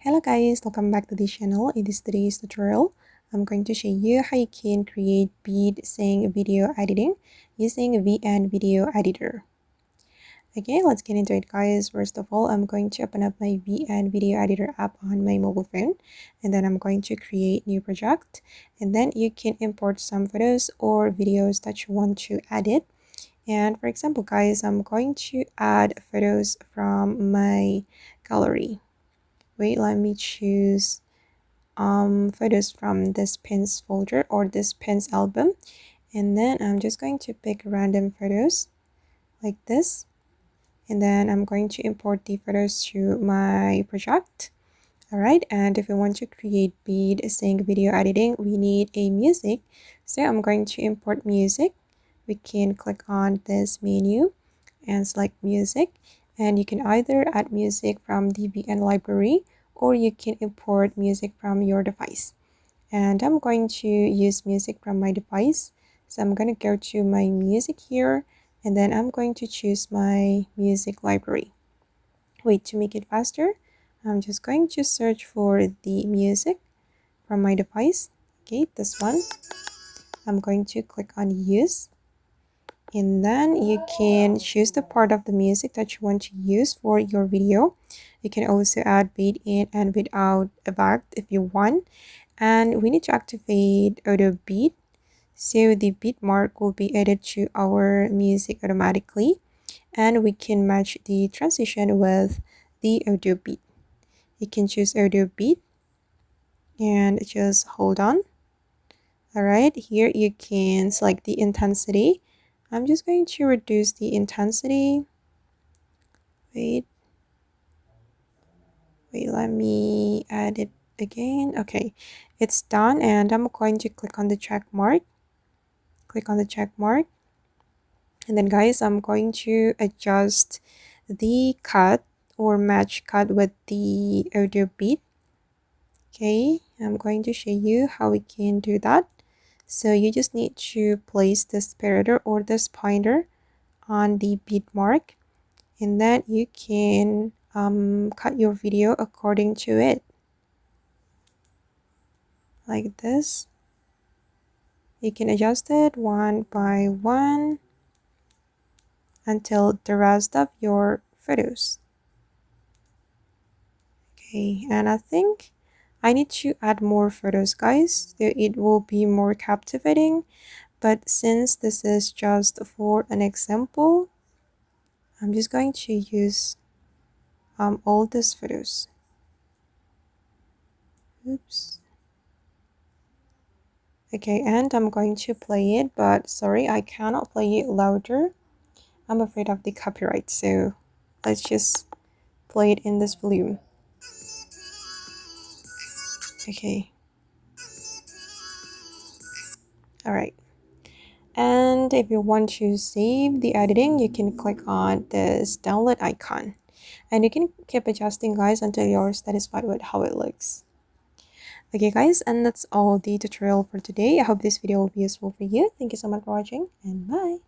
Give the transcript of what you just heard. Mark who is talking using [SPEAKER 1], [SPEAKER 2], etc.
[SPEAKER 1] Hello guys, welcome back to the channel. In this today's tutorial, I'm going to show you how you can create beat sync video editing using VN Video Editor. Okay, let's get into it guys. First of all, I'm going to open up my VN Video Editor app on my mobile phone, and then I'm going to create new project, and then you can import some photos or videos that you want to edit. And for example guys, I'm going to add photos from my gallery. Wait, let me choose photos from this pins folder or this pins album, and then I'm just going to pick random photos like this, and then I'm going to import the photos to my project. Alright, and if we want to create beat sync video editing, we need a music, so I'm going to import music. We can click on this menu and select music, and you can either add music from the VN library or you can import music from your device. And I'm going to use music from my device, so I'm going to go to my music here, and then I'm going to choose my music library. Wait, to make it faster, I'm just going to search for the music from my device. Okay, this one. I'm going to click on use, and then you can choose the part of the music that you want to use for your video. You can also add beat in and without effect if you want. And we need to activate auto beat, so the beat mark will be added to our music automatically, and we can match the transition with the audio beat. You can choose audio beat and just hold on. Alright, here you can select the intensity. I'm just going to reduce the intensity. Wait, let me add it again. Okay, it's done, and I'm going to click on the check mark. Click on the check mark, and then guys, I'm going to adjust the cut or match cut with the audio beat. Okay, I'm going to show you how we can do that. So you just need to place the separator or the pointer on the beat mark, and then you can cut your video according to it, like this. You can adjust it one by one until the rest of your photos. Okay, and I think I need to add more photos guys, so it will be more captivating. But since this is just for an example, I'm just going to use all these photos. Oops. Okay, and I'm going to play it, but sorry, I cannot play it louder. I'm afraid of the copyright, so let's just play it in this volume. Okay. Alright. And if you want to save the editing, you can click on this download icon. And you can keep adjusting guys until you're satisfied with how it looks. Okay guys, and that's all the tutorial for today. I hope this video will be useful for you. Thank you so much for watching, and bye.